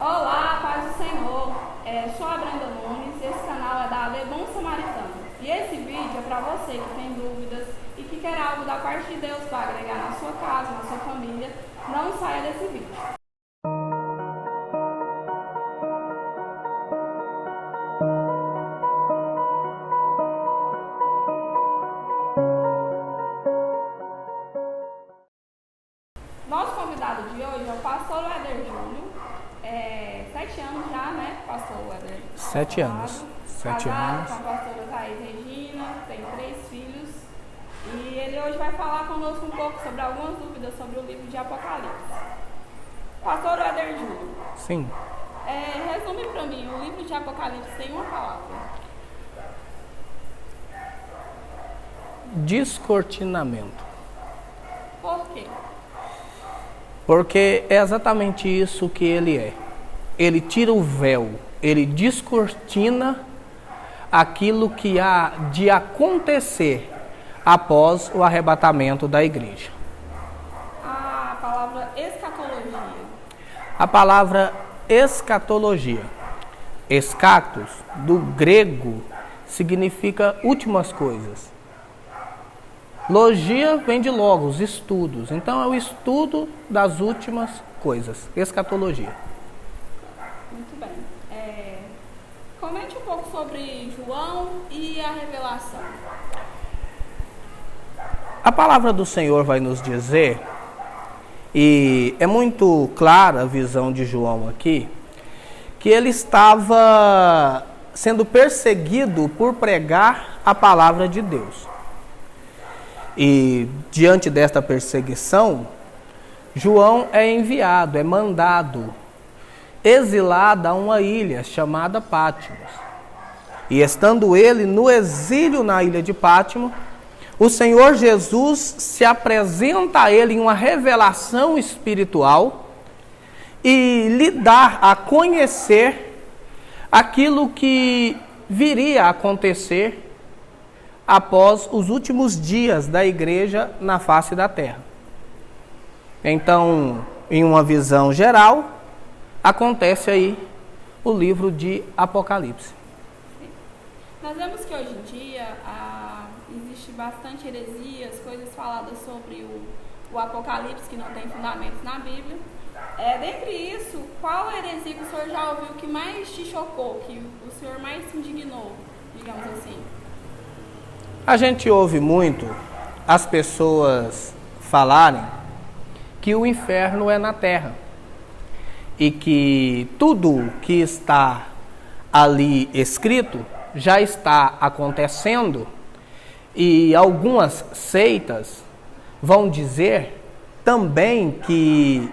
Olá, paz do Senhor. Sou a Brenda Nunes, esse canal é da Ale Bom Samaritano. E esse vídeo é para você que tem dúvidas e que quer algo da parte de Deus para agregar na sua casa, na sua família. Não saia desse vídeo. Nosso convidado de hoje é o pastor Éder Júlio, 7 anos já, né, pastor Éder? 7 anos. 7 anos. Com a pastora Thaís Regina, tem 3 filhos, e ele hoje vai falar conosco um pouco sobre algumas dúvidas sobre o livro de Apocalipse. Pastor Éder Júlio. Sim. Resume para mim, o livro de Apocalipse tem uma palavra. Descortinamento. Por quê? Porque é exatamente isso que ele é. Ele tira o véu, ele descortina aquilo que há de acontecer após o arrebatamento da igreja. A palavra escatologia. A palavra escatologia, escatos, do grego, significa últimas coisas. Logia vem de logos, estudos. Então é o estudo das últimas coisas, escatologia. Muito bem. Comente um pouco sobre João e a revelação. A palavra do Senhor vai nos dizer, e é muito clara a visão de João aqui, que ele estava sendo perseguido por pregar a palavra de Deus. E diante desta perseguição, João é enviado, é mandado, exilado a uma ilha chamada Pátmos. E estando ele no exílio na ilha de Pátmos, o Senhor Jesus se apresenta a ele em uma revelação espiritual e lhe dá a conhecer aquilo que viria a acontecer após os últimos dias da igreja na face da terra. Então, em uma visão geral, acontece aí o livro de Apocalipse. Nós vemos que hoje em dia existe bastante heresias, coisas faladas sobre o Apocalipse que não tem fundamentos na Bíblia. Dentre isso, qual heresia que o senhor já ouviu que mais te chocou, que o senhor mais se indignou, digamos assim? A gente ouve muito as pessoas falarem que o inferno é na terra e que tudo que está ali escrito já está acontecendo, e algumas seitas vão dizer também que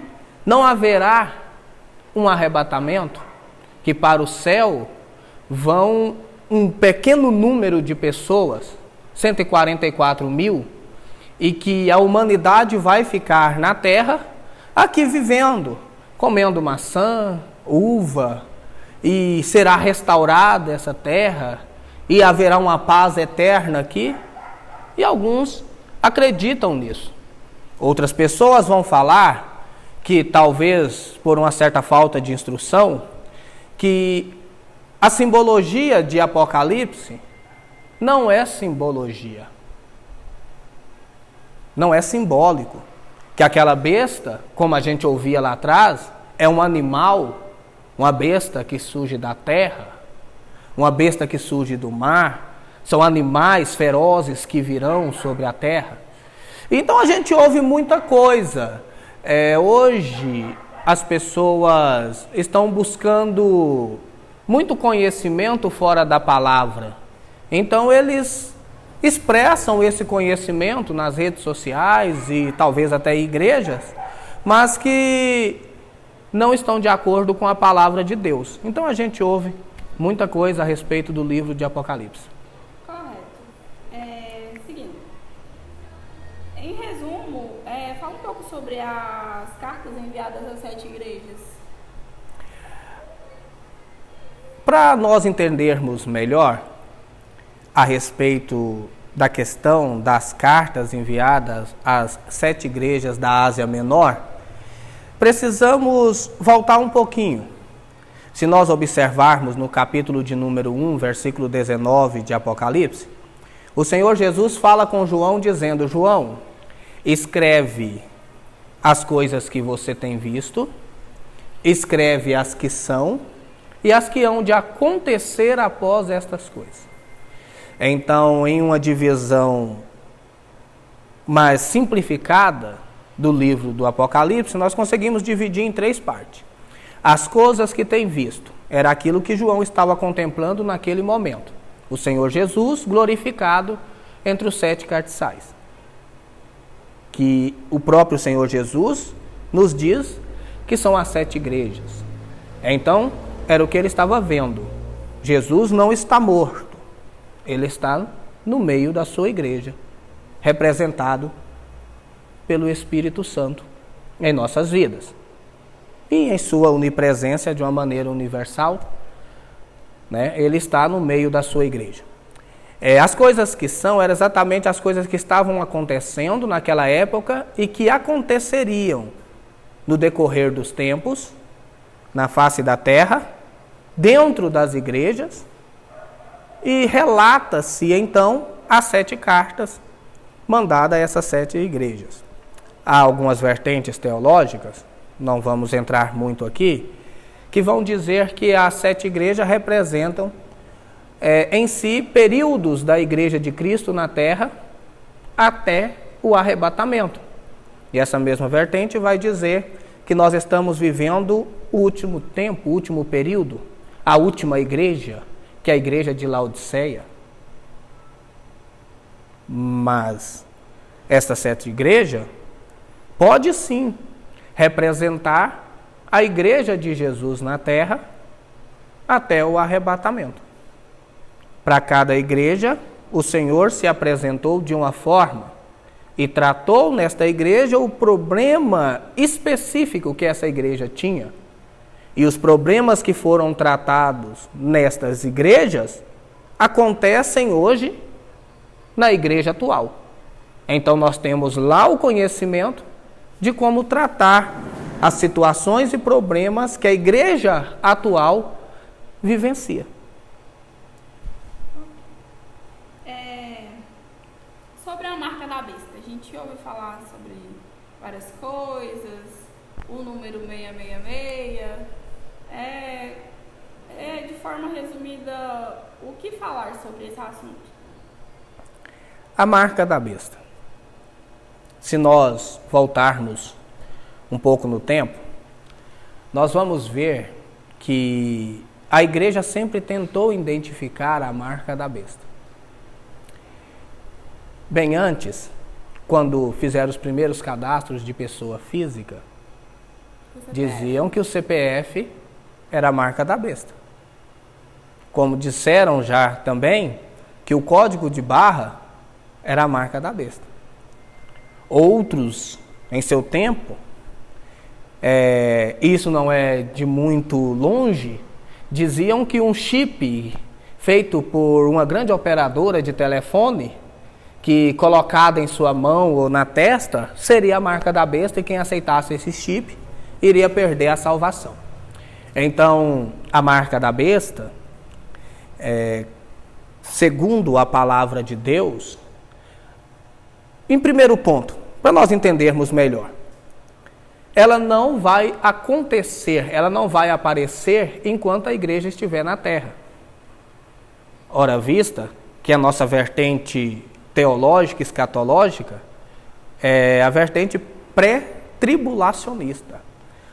não haverá um arrebatamento, que para o céu vão um pequeno número de pessoas, 144 mil, e que a humanidade vai ficar na terra, aqui vivendo, comendo maçã, uva, e será restaurada essa terra, e haverá uma paz eterna aqui, e alguns acreditam nisso. Outras pessoas vão falar que talvez por uma certa falta de instrução, que a simbologia de Apocalipse não é simbologia. Não é simbólico. Que aquela besta, como a gente ouvia lá atrás, é um animal, uma besta que surge da terra, uma besta que surge do mar, são animais ferozes que virão sobre a terra. Então a gente ouve muita coisa. Hoje as pessoas estão buscando muito conhecimento fora da palavra. Então eles expressam esse conhecimento nas redes sociais e talvez até igrejas, mas que não estão de acordo com a palavra de Deus. Então a gente ouve muita coisa a respeito do livro de Apocalipse. Correto. Seguindo. Em resumo, fala um pouco sobre as cartas enviadas às 7 igrejas. Para nós entendermos melhor a respeito da questão das cartas enviadas às 7 igrejas da Ásia Menor, precisamos voltar um pouquinho Se nós observarmos no capítulo de número 1, versículo 19 de Apocalipse, o Senhor Jesus fala com João dizendo: João, escreve as coisas que você tem visto, escreve as que são e as que hão de acontecer após estas coisas. Então, em uma divisão mais simplificada do livro do Apocalipse, nós conseguimos dividir em 3 partes. As coisas que tem visto, era aquilo que João estava contemplando naquele momento. O Senhor Jesus glorificado entre os 7 cardeais. Que o próprio Senhor Jesus nos diz que são as 7 igrejas. Então, era o que ele estava vendo. Jesus não está morto. Ele está no meio da sua igreja, representado pelo Espírito Santo em nossas vidas. E em sua onipresença de uma maneira universal, né, ele está no meio da sua igreja. As coisas que são eram exatamente as coisas que estavam acontecendo naquela época e que aconteceriam no decorrer dos tempos, na face da terra, dentro das igrejas, e relata-se então as 7 cartas mandadas a essas 7 igrejas. Há algumas vertentes teológicas, não vamos entrar muito aqui, que vão dizer que as 7 igrejas representam em si períodos da igreja de Cristo na terra até o arrebatamento. E essa mesma vertente vai dizer que nós estamos vivendo o último tempo, o último período, a última igreja, que é a igreja de Laodiceia. Mas esta 7 igreja pode sim representar a igreja de Jesus na terra até o arrebatamento. Para cada igreja, o Senhor se apresentou de uma forma e tratou nesta igreja o problema específico que essa igreja tinha. E os problemas que foram tratados nestas igrejas acontecem hoje na igreja atual. Então nós temos lá o conhecimento de como tratar as situações e problemas que a igreja atual vivencia. Sobre a marca da besta, a gente ouve falar sobre várias coisas, o número 666, de forma resumida, o que falar sobre esse assunto? A marca da besta. Se nós voltarmos um pouco no tempo, nós vamos ver que a igreja sempre tentou identificar a marca da besta. Bem antes, quando fizeram os primeiros cadastros de pessoa física, diziam que o CPF era a marca da besta. Como disseram já também que o código de barra era a marca da besta. Outros, em seu tempo, isso não é de muito longe, diziam que um chip feito por uma grande operadora de telefone, que colocada em sua mão ou na testa, seria a marca da besta, e quem aceitasse esse chip iria perder a salvação. Então, a marca da besta, segundo a palavra de Deus, em primeiro ponto, para nós entendermos melhor, ela não vai acontecer, ela não vai aparecer enquanto a igreja estiver na terra. Ora vista que a nossa vertente teológica, escatológica, é a vertente pré-tribulacionista.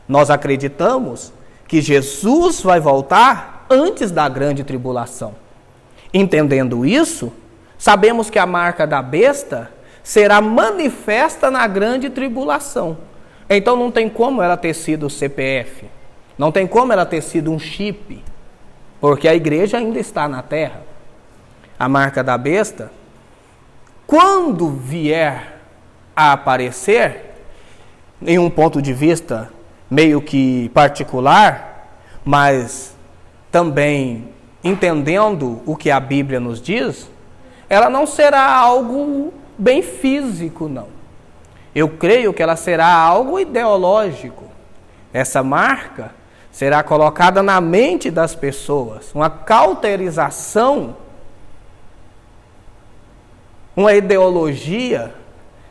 Nós acreditamos que Jesus vai voltar antes da grande tribulação. Entendendo isso, sabemos que a marca da besta será manifesta na grande tribulação. Então não tem como ela ter sido o CPF, não tem como ela ter sido um chip, porque a igreja ainda está na terra. A marca da besta, quando vier a aparecer, em um ponto de vista meio que particular, mas também entendendo o que a Bíblia nos diz, ela não será algo bem físico, não. Eu creio que ela será algo ideológico. Essa marca será colocada na mente das pessoas uma cauterização, uma ideologia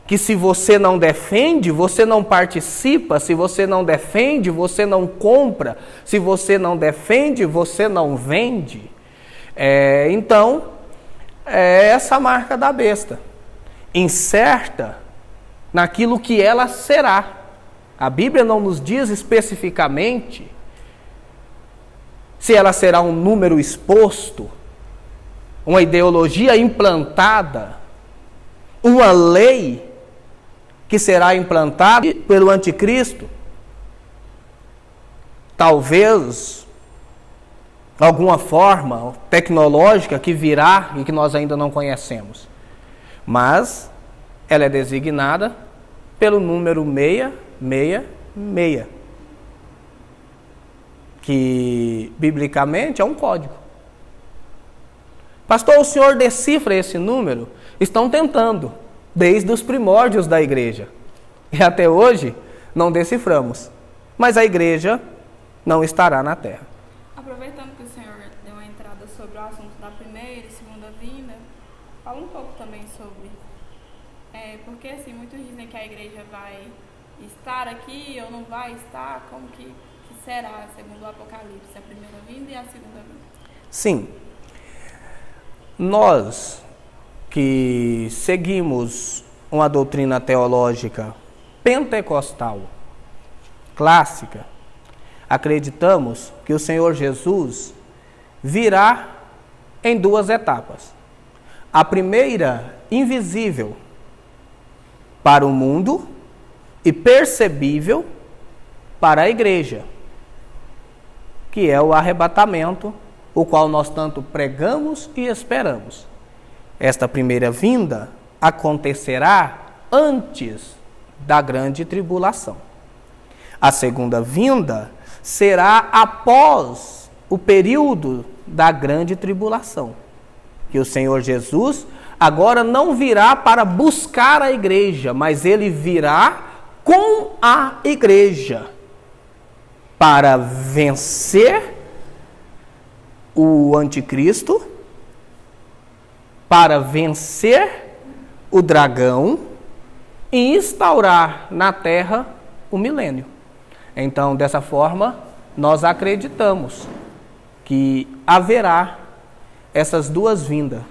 que, se você não defende, você não participa, se você não defende, você não compra, se você não defende, você não vende. Então, é essa marca da besta, incerta naquilo que ela será. A Bíblia não nos diz especificamente se ela será um número exposto, uma ideologia implantada, uma lei que será implantada pelo anticristo. Talvez alguma forma tecnológica que virá e que nós ainda não conhecemos. Mas ela é designada pelo número 666, que biblicamente é um código. Pastor, o senhor decifra esse número? Estão tentando, desde os primórdios da igreja. E até hoje não deciframos. Mas a igreja não estará na terra. Aproveitando que o senhor deu uma entrada sobre o assunto da primeira e segunda vinda, fala um pouco também sobre... porque assim, muitos dizem que a igreja vai estar aqui ou não vai estar. Como que será, segundo o Apocalipse, a primeira vinda e a segunda vinda? Sim. Nós que seguimos uma doutrina teológica pentecostal, clássica, acreditamos que o Senhor Jesus virá em duas etapas. A primeira, invisível para o mundo e percebível para a igreja, que é o arrebatamento, o qual nós tanto pregamos e esperamos. Esta primeira vinda acontecerá antes da grande tribulação. A segunda vinda será após o período da grande tribulação, que o Senhor Jesus agora não virá para buscar a igreja, mas ele virá com a igreja para vencer o anticristo, para vencer o dragão e instaurar na terra o milênio. Então, dessa forma, nós acreditamos que haverá essas duas vindas,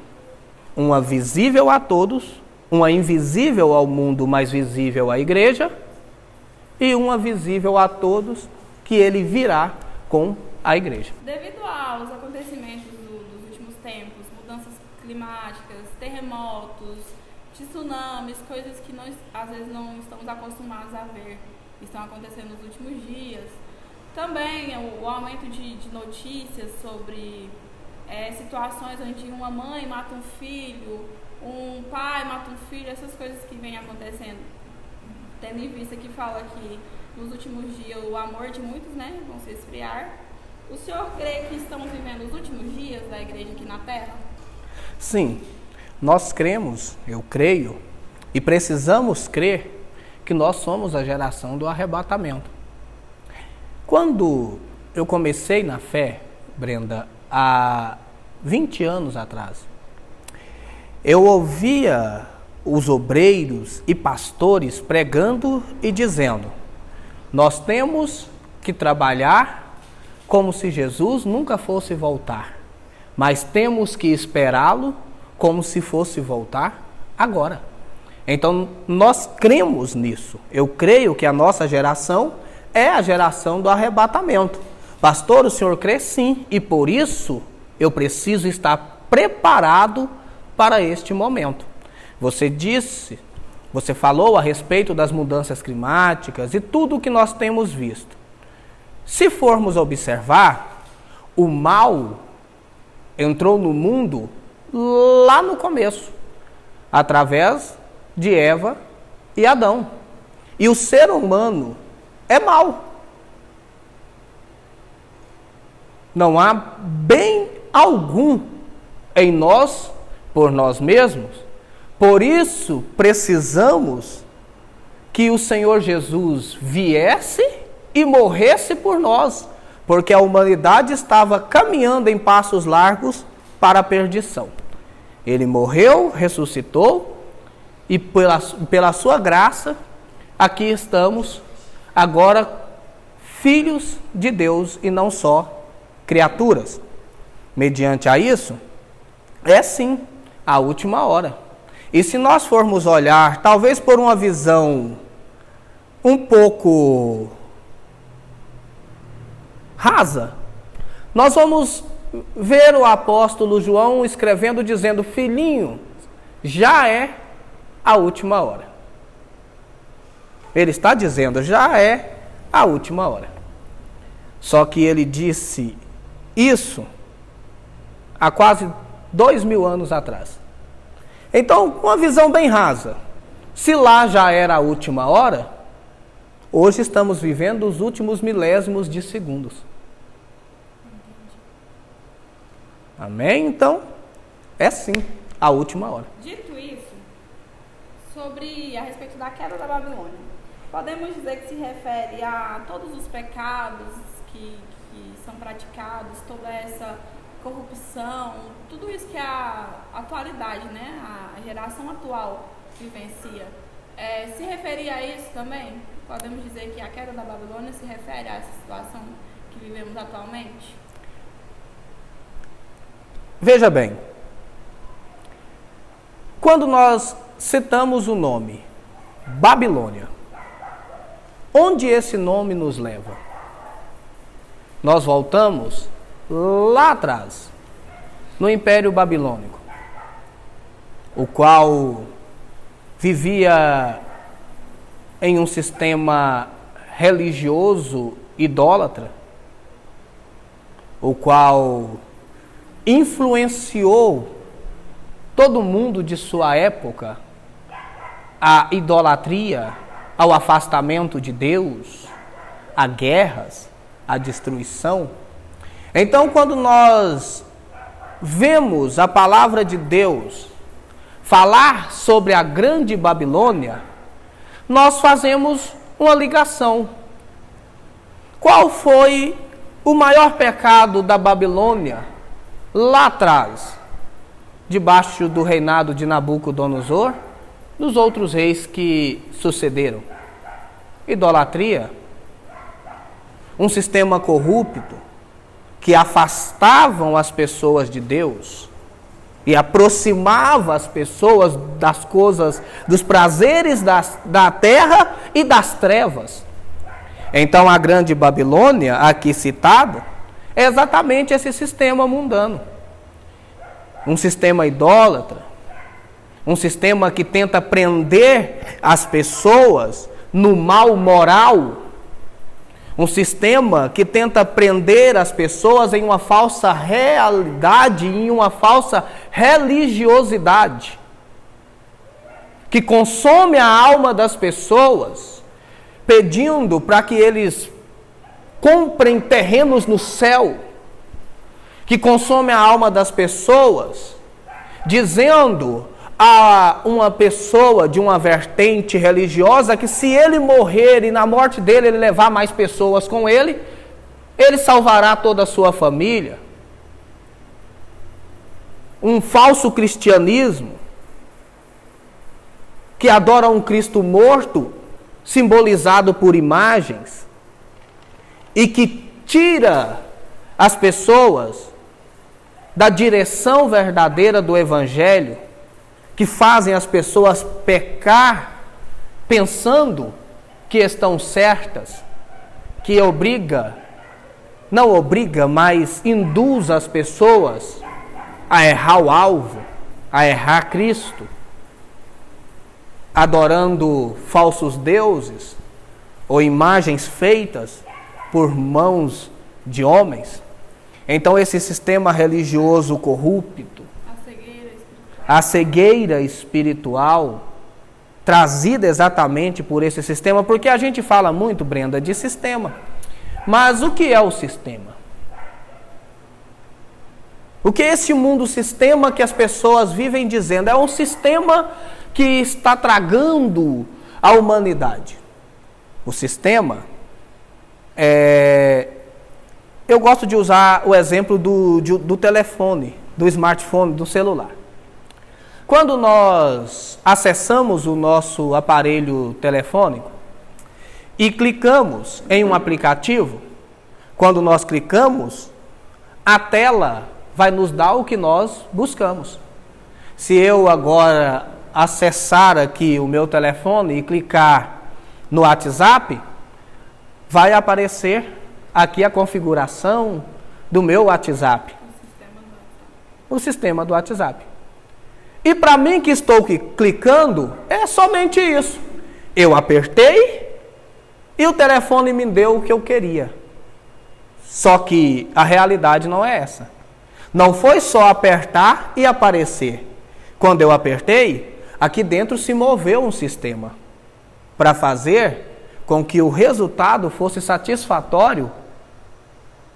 uma visível a todos, uma invisível ao mundo, mas visível à igreja, e uma visível a todos, que ele virá com a igreja. Devido aos acontecimentos dos últimos tempos, mudanças climáticas, terremotos, tsunamis, coisas que nós às vezes não estamos acostumados a ver, estão acontecendo nos últimos dias. Também o aumento de notícias sobre situações onde uma mãe mata um filho, um pai mata um filho, essas coisas que vêm acontecendo. Tendo em vista que fala que nos últimos dias o amor de muitos, vão se esfriar. O senhor crê que estamos vivendo os últimos dias da igreja aqui na Terra? Sim, nós cremos, eu creio, e precisamos crer que nós somos a geração do arrebatamento. Quando eu comecei na fé, Brenda, há 20 anos atrás, eu ouvia os obreiros e pastores pregando e dizendo: nós temos que trabalhar como se Jesus nunca fosse voltar, mas temos que esperá-lo como se fosse voltar agora. Então, nós cremos nisso. Eu creio que a nossa geração é a geração do arrebatamento. Pastor, o senhor crê? Sim, e por isso eu preciso estar preparado para este momento. Você falou a respeito das mudanças climáticas e tudo o que nós temos visto. Se formos observar, o mal entrou no mundo lá no começo, através de Eva e Adão. E o ser humano é mau. Não há bem algum em nós, por nós mesmos. Por isso, precisamos que o Senhor Jesus viesse e morresse por nós, porque a humanidade estava caminhando em passos largos para a perdição. Ele morreu, ressuscitou, e pela sua graça, aqui estamos, agora filhos de Deus e não só criaturas. Mediante a isso, é sim a última hora. E se nós formos olhar, talvez por uma visão um pouco rasa, nós vamos ver o apóstolo João escrevendo, dizendo: filhinho, já é a última hora. Ele está dizendo, já é a última hora. Só que ele disse isso há quase 2000 anos atrás. Então, uma visão bem rasa. Se lá já era a última hora, hoje estamos vivendo os últimos milésimos de segundos. Amém? Então, é sim a última hora. Dito isso, a respeito da queda da Babilônia, podemos dizer que se refere a todos os pecados que são praticados, toda essa corrupção, tudo isso que a atualidade, né, a geração atual vivencia. Se referir a isso também? Podemos dizer que a queda da Babilônia se refere a essa situação que vivemos atualmente? Veja bem, quando nós citamos o nome Babilônia, onde esse nome nos leva? Nós voltamos lá atrás, no Império Babilônico, o qual vivia em um sistema religioso idólatra, o qual influenciou todo mundo de sua época à idolatria, ao afastamento de Deus, a guerras, a destruição. Então, quando nós vemos a palavra de Deus falar sobre a grande Babilônia, nós fazemos uma ligação. Qual foi o maior pecado da Babilônia lá atrás, debaixo do reinado de Nabucodonosor, dos outros reis que sucederam? Idolatria. Um sistema corrupto que afastavam as pessoas de Deus e aproximava as pessoas das coisas, dos prazeres da terra e das trevas. Então a grande Babilônia, aqui citada, é exatamente esse sistema mundano. Um sistema idólatra, um sistema que tenta prender as pessoas no mal moral, um sistema que tenta prender as pessoas em uma falsa realidade, em uma falsa religiosidade, que consome a alma das pessoas, pedindo para que eles comprem terrenos no céu, que consome a alma das pessoas, dizendo a uma pessoa de uma vertente religiosa que se ele morrer e na morte dele ele levar mais pessoas com ele, ele salvará toda a sua família. Um falso cristianismo que adora um Cristo morto, simbolizado por imagens, e que tira as pessoas da direção verdadeira do Evangelho, que fazem as pessoas pecar pensando que estão certas, que não obriga, mas induz as pessoas a errar o alvo, a errar Cristo, adorando falsos deuses ou imagens feitas por mãos de homens. Então esse sistema religioso corrupto, a cegueira espiritual, trazida exatamente por esse sistema, porque a gente fala muito, Brenda, de sistema. Mas o que é o sistema? O que é esse mundo sistema que as pessoas vivem dizendo? É um sistema que está tragando a humanidade. O sistema é Eu gosto de usar o exemplo do telefone, do smartphone, do celular. Quando nós acessamos o nosso aparelho telefônico e clicamos em um aplicativo, quando nós clicamos, a tela vai nos dar o que nós buscamos. Se eu agora acessar aqui o meu telefone e clicar no WhatsApp, vai aparecer aqui a configuração do meu WhatsApp. O sistema do WhatsApp. E para mim que estou clicando, é somente isso. Eu apertei e o telefone me deu o que eu queria. Só que a realidade não é essa. Não foi só apertar e aparecer. Quando eu apertei, aqui dentro se moveu um sistema para fazer com que o resultado fosse satisfatório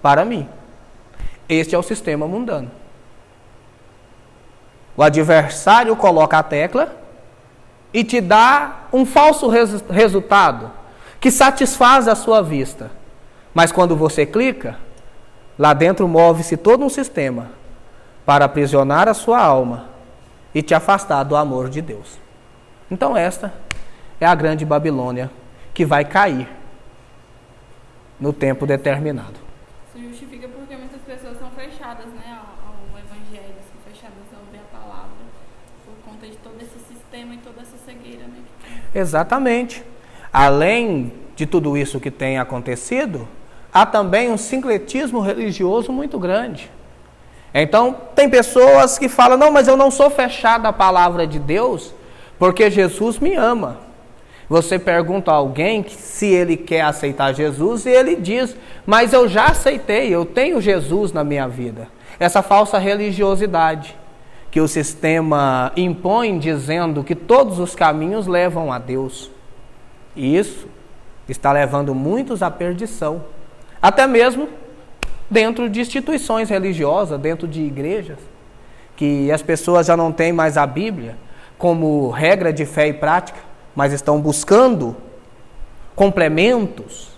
para mim. Este é o sistema mundano. O adversário coloca a tecla e te dá um falso resultado que satisfaz a sua vista. Mas quando você clica, lá dentro move-se todo um sistema para aprisionar a sua alma e te afastar do amor de Deus. Então esta é a grande Babilônia que vai cair no tempo determinado. Isso justifica porque muitas pessoas são fechadas, né, ao Evangelho, são fechadas a ouvir a palavra, por conta de todo esse sistema e toda essa cegueira, né? Exatamente. Além de tudo isso que tem acontecido, há também um sincretismo religioso muito grande. Então, tem pessoas que falam, não, mas eu não sou fechado à palavra de Deus, porque Jesus me ama. Você pergunta a alguém se ele quer aceitar Jesus e ele diz, mas eu já aceitei, eu tenho Jesus na minha vida. Essa falsa religiosidade que o sistema impõe dizendo que todos os caminhos levam a Deus. E isso está levando muitos à perdição. Até mesmo dentro de instituições religiosas, dentro de igrejas, que as pessoas já não têm mais a Bíblia como regra de fé e prática, mas estão buscando complementos,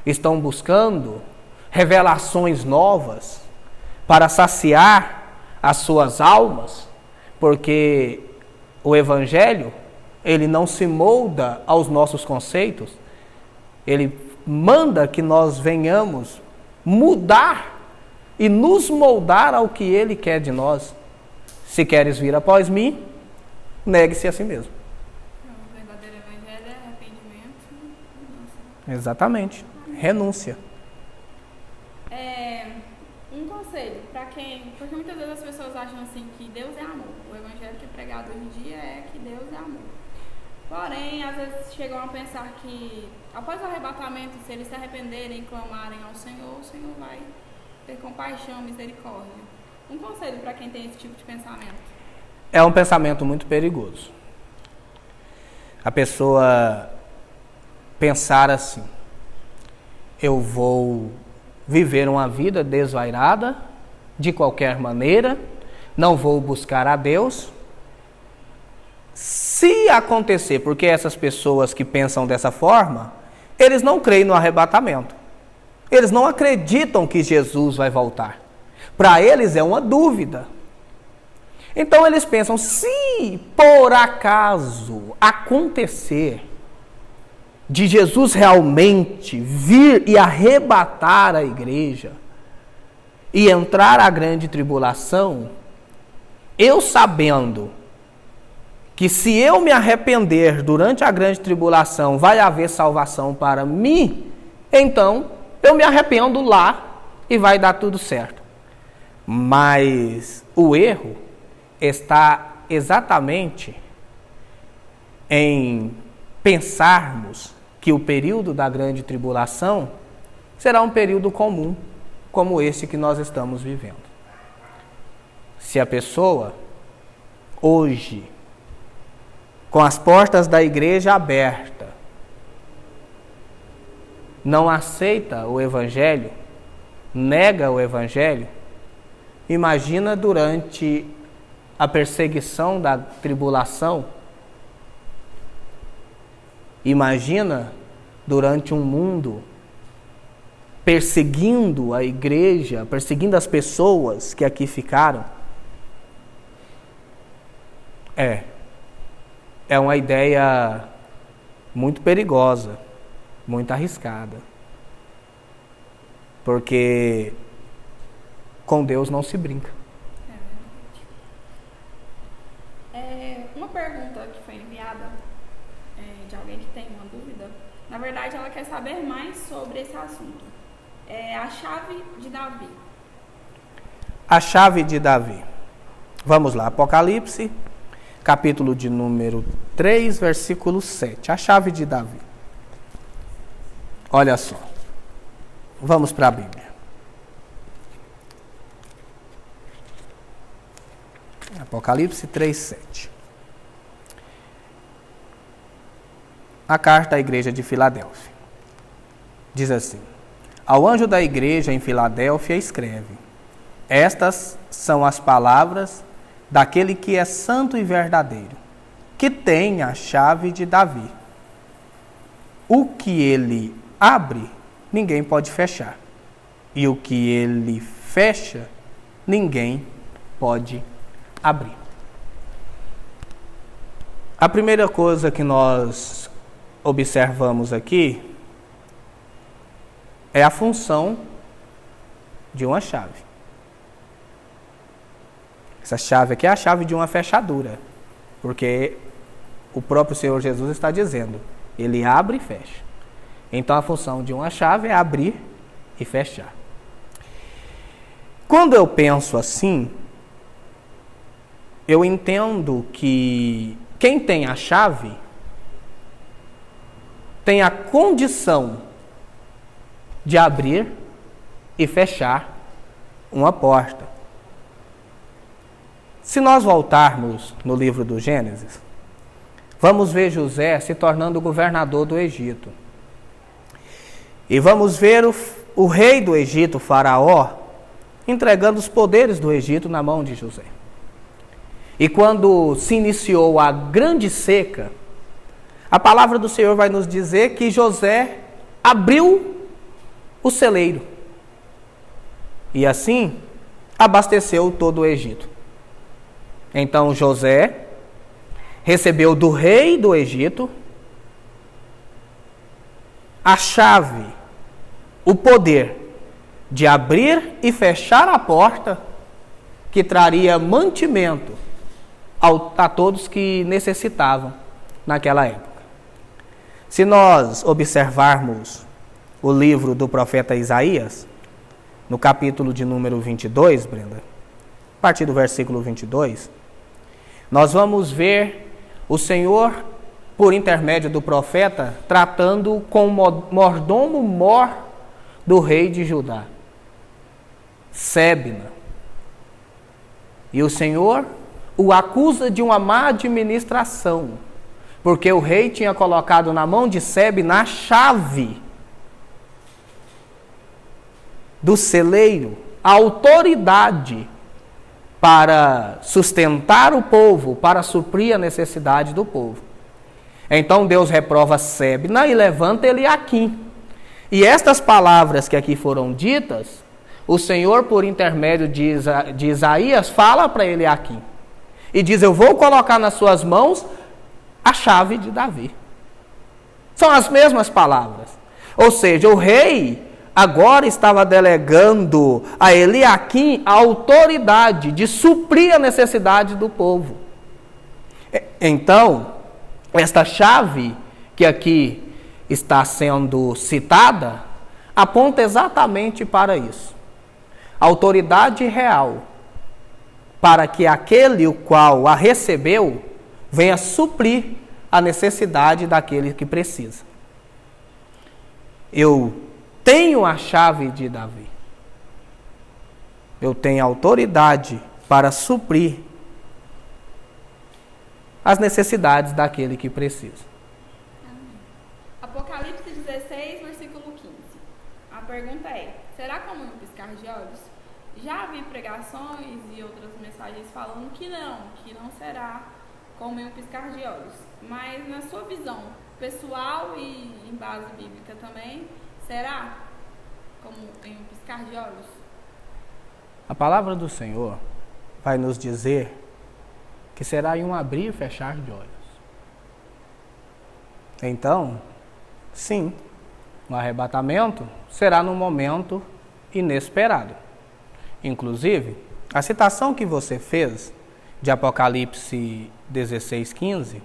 estão buscando revelações novas para saciar as suas almas, porque o Evangelho, ele não se molda aos nossos conceitos, ele manda que nós venhamos mudar e nos moldar ao que ele quer de nós. Se queres vir após mim, negue-se a si mesmo. O verdadeiro Evangelho é arrependimento e renúncia. Exatamente, renúncia. Um conselho para quem, porque muitas vezes as pessoas acham assim que Deus é amor. O Evangelho que é pregado hoje em dia é que Deus é amor. Porém, às vezes chegam a pensar que após o arrebatamento, se eles se arrependerem e clamarem ao Senhor, o Senhor vai ter compaixão, misericórdia. Um conselho para quem tem esse tipo de pensamento. É um pensamento muito perigoso. A pessoa pensar assim, eu vou viver uma vida desvairada, de qualquer maneira, não vou buscar a Deus. Se acontecer, porque essas pessoas que pensam dessa forma, eles não creem no arrebatamento. Eles não acreditam que Jesus vai voltar. Para eles é uma dúvida. Então eles pensam, se por acaso acontecer de Jesus realmente vir e arrebatar a igreja e entrar a grande tribulação, eu sabendo que se eu me arrepender durante a grande tribulação vai haver salvação para mim, então eu me arrependo lá e vai dar tudo certo. Mas o erro está exatamente em pensarmos que o período da grande tribulação será um período comum, como esse que nós estamos vivendo. Se a pessoa hoje, com as portas da igreja abertas, não aceita o Evangelho, nega o Evangelho, imagina durante a perseguição da tribulação, imagina durante um mundo perseguindo a igreja, perseguindo as pessoas que aqui ficaram? É uma ideia muito perigosa, muito arriscada. Porque com Deus não se brinca. Uma pergunta que foi enviada de alguém que tem uma dúvida. Na verdade, ela quer saber mais sobre esse assunto. A chave de Davi. A chave de Davi. Vamos lá, Apocalipse, capítulo de número 3, versículo 7. A chave de Davi. Olha só. Vamos para a Bíblia. Apocalipse 3, 7. A carta à igreja de Filadélfia. Diz assim: ao anjo da igreja em Filadélfia escreve: estas são as palavras daquele que é santo e verdadeiro, que tem a chave de Davi. O que ele abre, ninguém pode fechar. E o que ele fecha, ninguém pode abrir. A primeira coisa que nós observamos aqui é a função de uma chave. Essa chave aqui é a chave de uma fechadura, porque o próprio Senhor Jesus está dizendo, ele abre e fecha. Então a função de uma chave é abrir e fechar. Quando eu penso assim, eu entendo que quem tem a chave tem a condição de abrir e fechar uma porta. Se nós voltarmos no livro do Gênesis, vamos ver José se tornando governador do Egito. E vamos ver o rei do Egito, Faraó, entregando os poderes do Egito na mão de José. E quando se iniciou a grande seca, a palavra do Senhor vai nos dizer que José abriu o celeiro. E assim, abasteceu todo o Egito. Então José recebeu do rei do Egito a chave, o poder de abrir e fechar a porta que traria mantimento a todos que necessitavam naquela época. Se nós observarmos o livro do profeta Isaías, no capítulo de número 22, Brenda, a partir do versículo 22, nós vamos ver o Senhor, por intermédio do profeta, tratando com o mordomo-mor do rei de Judá, Sebna. E o Senhor o acusa de uma má administração, porque o rei tinha colocado na mão de Sebna a chave do celeiro, a autoridade para sustentar o povo, para suprir a necessidade do povo. Então Deus reprova Sebna e levanta Eliaquim. E estas palavras que aqui foram ditas, o Senhor, por intermédio de Isaías, fala para Eliaquim. E diz, eu vou colocar nas suas mãos a chave de Davi. São as mesmas palavras. Ou seja, o rei agora estava delegando a Eliaquim a autoridade de suprir a necessidade do povo. Então, esta chave que aqui está sendo citada, aponta exatamente para isso. Autoridade real, para que aquele o qual a recebeu venha suprir a necessidade daquele que precisa. Eu tenho a chave de Davi. Eu tenho autoridade para suprir as necessidades daquele que precisa. Apocalipse 16, versículo 15. A pergunta é, será como um piscar de olhos? Já vi pregações e outras mensagens falando que não será como um piscar de olhos. Mas na sua visão pessoal e em base bíblica também, será? como em um piscar de olhos? A palavra do Senhor vai nos dizer que será em um abrir e fechar de olhos. Então, sim, o arrebatamento será num momento inesperado. Inclusive, a citação que você fez de Apocalipse 16:15,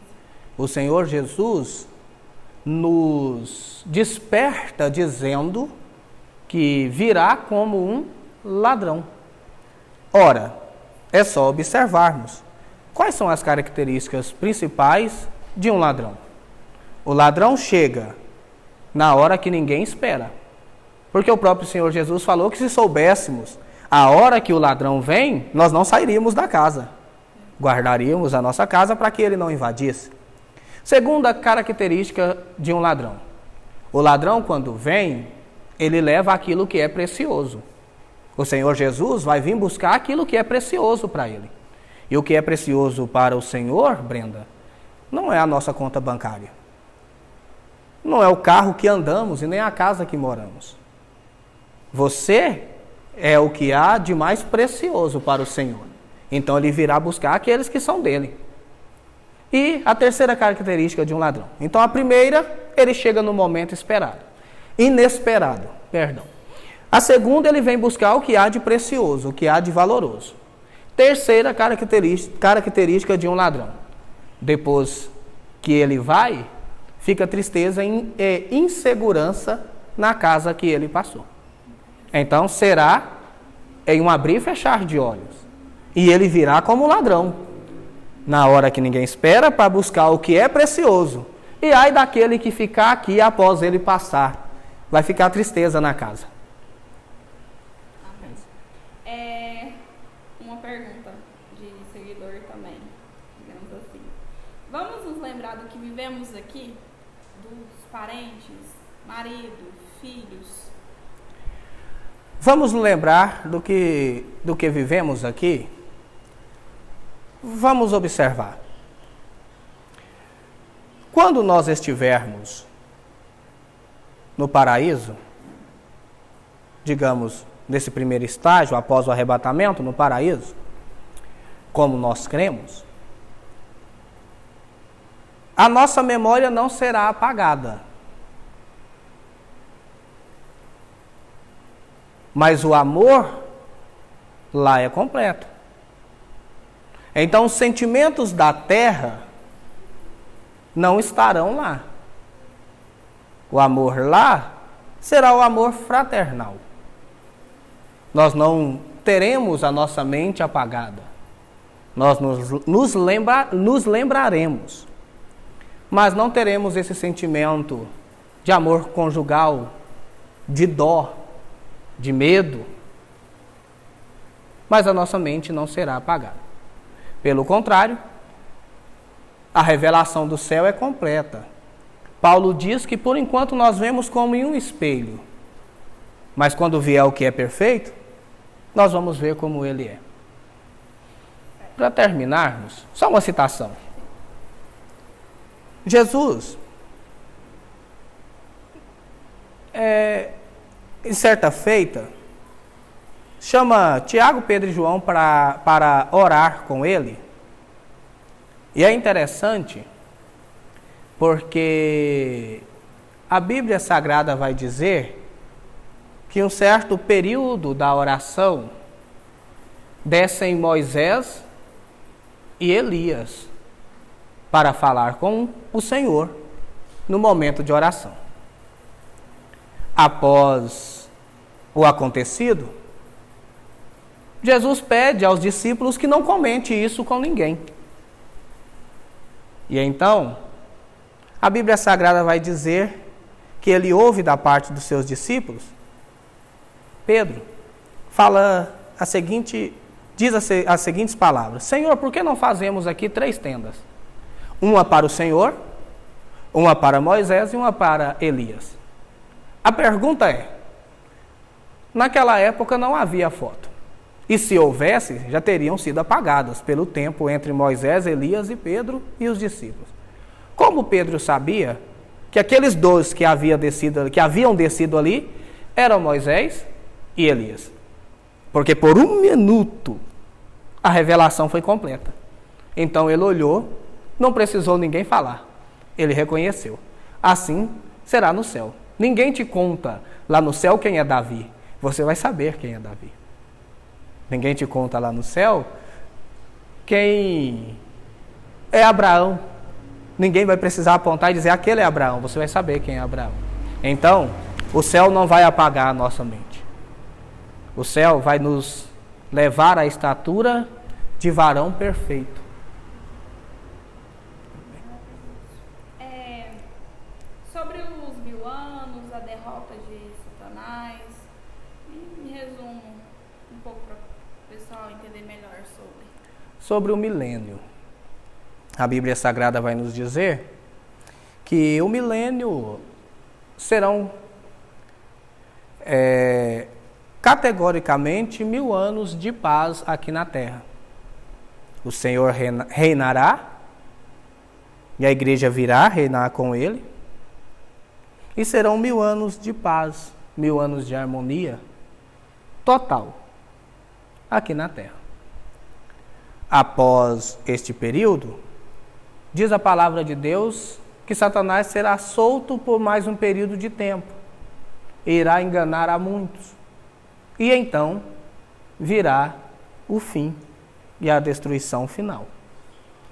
o Senhor Jesus nos desperta dizendo que virá como um ladrão. Ora, é só observarmos quais são as características principais de um ladrão. O ladrão chega na hora que ninguém espera, porque o próprio Senhor Jesus falou que se soubéssemos a hora que o ladrão vem, nós não sairíamos da casa, guardaríamos a nossa casa para que ele não invadisse. Segunda característica de um ladrão: o ladrão, quando vem, ele leva aquilo que é precioso. O Senhor Jesus vai vir buscar aquilo que é precioso para ele. E o que é precioso para o Senhor, Brenda, não é a nossa conta bancária. Não é o carro que andamos e nem a casa que moramos. Você é o que há de mais precioso para o Senhor. Então ele virá buscar aqueles que são dele. E a terceira característica de um ladrão. Então a primeira, ele chega no momento inesperado. A segunda, ele vem buscar o que há de precioso, o que há de valoroso. Terceira característica de um ladrão: depois que ele vai, fica tristeza e insegurança na casa que ele passou. Então será em um abrir e fechar de olhos. E ele virá como ladrão, na hora que ninguém espera, para buscar o que é precioso. E ai daquele que ficar aqui após ele passar, vai ficar tristeza na casa. Uma pergunta de seguidor também, digamos assim. Vamos nos lembrar do que vivemos aqui? Dos parentes, marido, filhos? Vamos nos lembrar do que vivemos aqui? Vamos observar. Quando nós estivermos no paraíso, digamos, nesse primeiro estágio, após o arrebatamento no paraíso, como nós cremos, a nossa memória não será apagada. Mas o amor lá é completo. Então os sentimentos da terra não estarão lá. O amor lá será o amor fraternal. Nós não teremos a nossa mente apagada. Nós nos lembraremos. Mas não teremos esse sentimento de amor conjugal, de dó, de medo. Mas a nossa mente não será apagada. Pelo contrário, a revelação do céu é completa. Paulo diz que por enquanto nós vemos como em um espelho. Mas quando vier o que é perfeito, nós vamos ver como ele é. Para terminarmos, só uma citação. Jesus, em certa feita, chama Tiago, Pedro e João para orar com ele. E é interessante porque a Bíblia Sagrada vai dizer que um certo período da oração descem Moisés e Elias para falar com o Senhor no momento de oração. Após o acontecido, Jesus pede aos discípulos que não comente isso com ninguém. E então, a Bíblia Sagrada vai dizer que ele ouve da parte dos seus discípulos. Pedro fala diz as seguintes palavras: Senhor, por que não fazemos aqui 3 tendas? Uma para o Senhor, uma para Moisés e uma para Elias. A pergunta é, naquela época não havia foto. E se houvesse, já teriam sido apagadas pelo tempo entre Moisés, Elias e Pedro e os discípulos. Como Pedro sabia que aqueles 12 que haviam descido ali eram Moisés e Elias. Porque por um minuto a revelação foi completa. Então ele olhou, não precisou ninguém falar. Ele reconheceu. Assim será no céu. Ninguém te conta lá no céu quem é Davi. Você vai saber quem é Davi. Ninguém te conta lá no céu quem é Abraão. Ninguém vai precisar apontar e dizer aquele é Abraão. Você vai saber quem é Abraão. Então, o céu não vai apagar a nossa mente. O céu vai nos levar à estatura de varão perfeito. Sobre os 1000 anos, a derrota de Satanás, em resumo, um pouco para o pessoal entender melhor sobre. Sobre o milênio. A Bíblia Sagrada vai nos dizer que o milênio serão categoricamente 1000 anos de paz aqui na terra. O Senhor reinará e a igreja virá reinar com ele. E serão 1000 anos de paz, 1000 anos de harmonia total aqui na terra. Após este período, diz a palavra de Deus que Satanás será solto por mais um período de tempo. E irá enganar a muitos. E então virá o fim e a destruição final.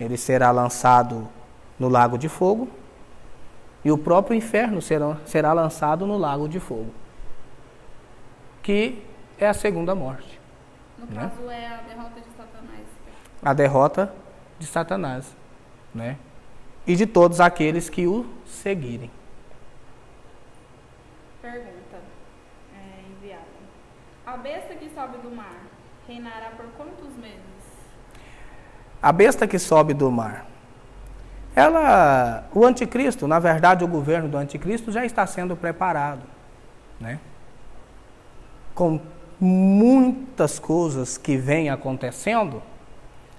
Ele será lançado no lago de fogo. E o próprio inferno será lançado no lago de fogo, que é a segunda morte. No caso, é a derrota de Satanás. A derrota de Satanás, né? E de todos aqueles que o seguirem. Pergunta enviada. A besta que sobe do mar reinará por quantos meses? A besta que sobe do mar. O anticristo, na verdade o governo do anticristo já está sendo preparado, né? Com muitas coisas que vêm acontecendo,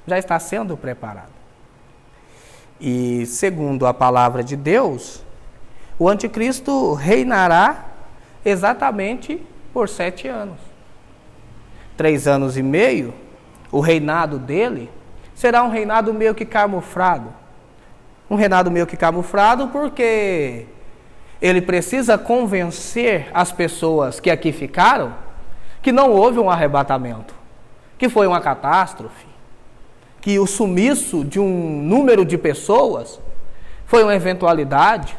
já está sendo preparado. E segundo a palavra de Deus, o anticristo reinará exatamente por 7 anos. 3 anos e meio, o reinado dele será um reinado meio que camuflado. Um reinado meio que camuflado porque ele precisa convencer as pessoas que aqui ficaram que não houve um arrebatamento, que foi uma catástrofe, que o sumiço de um número de pessoas foi uma eventualidade,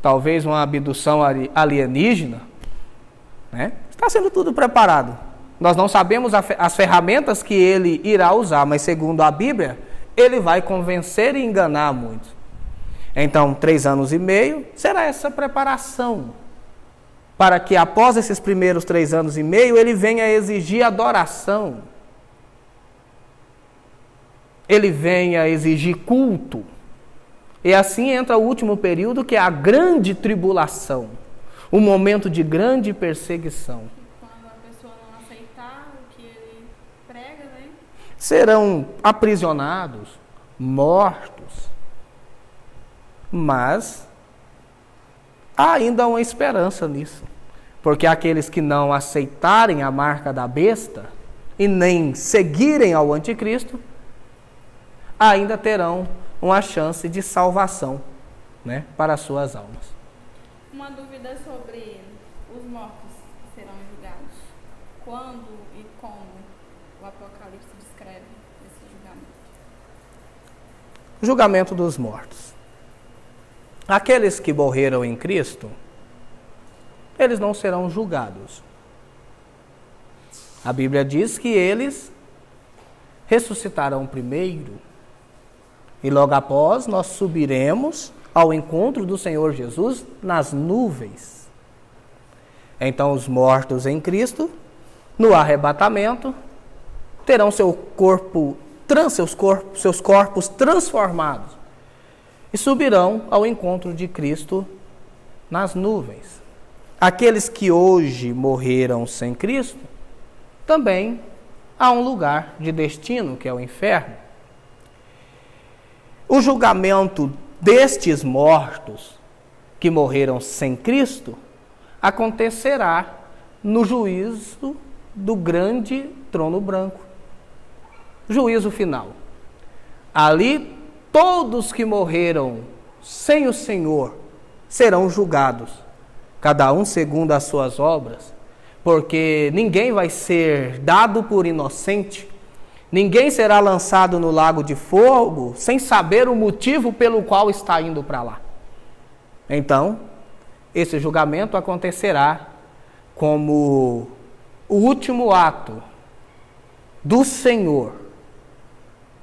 talvez uma abdução alienígena, né? Está sendo tudo preparado. Nós não sabemos as ferramentas que ele irá usar, mas segundo a Bíblia, ele vai convencer e enganar muitos. Então, 3 anos e meio será essa preparação para que após esses primeiros 3 anos e meio ele venha exigir adoração. Ele venha exigir culto. E assim entra o último período, que é a grande tribulação, o momento de grande perseguição. Quando a pessoa não aceitar o que ele prega, né? Serão aprisionados, mortos. Mas há ainda uma esperança nisso. Porque aqueles que não aceitarem a marca da besta e nem seguirem ao anticristo, ainda terão uma chance de salvação, né, para as suas almas. Uma dúvida sobre os mortos que serão julgados. Quando e como o Apocalipse descreve esse julgamento? O julgamento dos mortos. Aqueles que morreram em Cristo, eles não serão julgados. A Bíblia diz que eles ressuscitarão primeiro. E logo após nós subiremos ao encontro do Senhor Jesus nas nuvens. Então os mortos em Cristo, no arrebatamento, terão seus corpos transformados e subirão ao encontro de Cristo nas nuvens. Aqueles que hoje morreram sem Cristo, também há um lugar de destino, que é o inferno. O julgamento destes mortos que morreram sem Cristo acontecerá no juízo do grande trono branco. Juízo final. Ali, todos que morreram sem o Senhor serão julgados, cada um segundo as suas obras, porque ninguém vai ser dado por inocente, ninguém será lançado no lago de fogo sem saber o motivo pelo qual está indo para lá. Então, esse julgamento acontecerá como o último ato do Senhor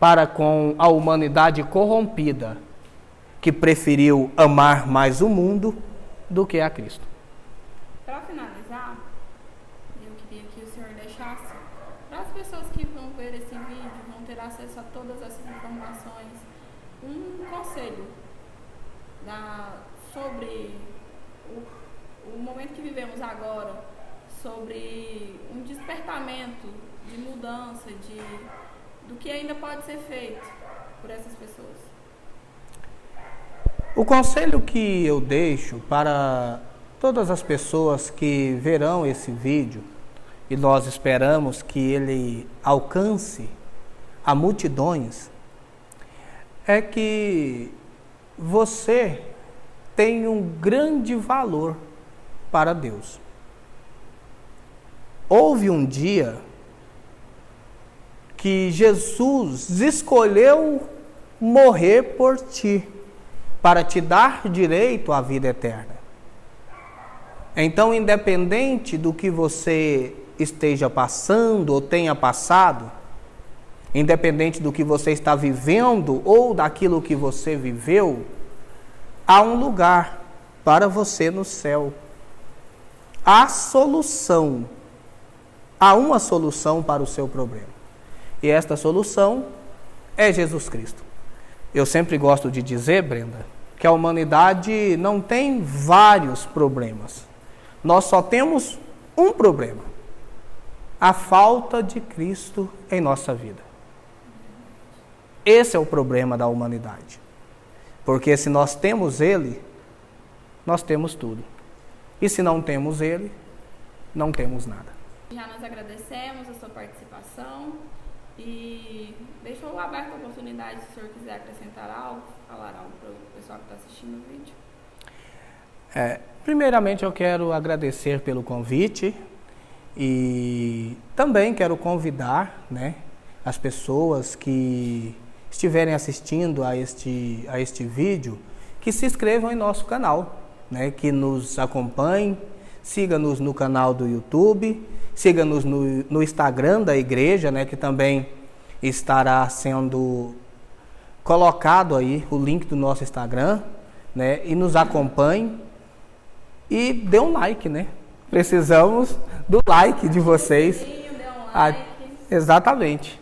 para com a humanidade corrompida, que preferiu amar mais o mundo do que a Cristo. Para finalizar, eu queria que o senhor deixasse para as pessoas que vão ver esse vídeo, vão ter acesso a todas essas informações, um conselho sobre o momento que vivemos agora, sobre um despertamento de mudança, do que ainda pode ser feito por essas pessoas. O conselho que eu deixo para todas as pessoas que verão esse vídeo, e nós esperamos que ele alcance a multidões, é que você tem um grande valor para Deus. Houve um dia que Jesus escolheu morrer por ti, para te dar direito à vida eterna. Então, independente do que você esteja passando ou tenha passado, independente do que você está vivendo ou daquilo que você viveu, há um lugar para você no céu. Há solução. Há uma solução para o seu problema. E esta solução é Jesus Cristo. Eu sempre gosto de dizer, Brenda, que a humanidade não tem vários problemas. Nós só temos um problema: a falta de Cristo em nossa vida. Esse é o problema da humanidade. Porque se nós temos Ele, nós temos tudo. E se não temos Ele, não temos nada. Já nós agradecemos a sua participação e deixou aberta a oportunidade, se o senhor quiser acrescentar algo, falar algo para o pessoal que está assistindo o vídeo. Primeiramente eu quero agradecer pelo convite e também quero convidar, as pessoas que estiverem assistindo a este vídeo, que se inscrevam em nosso canal, que nos acompanhem, siga-nos no canal do YouTube, siga-nos no Instagram da igreja, que também estará sendo colocado aí o link do nosso Instagram, e nos acompanhe e dê um like, Precisamos do like de vocês. Dê um like. Exatamente.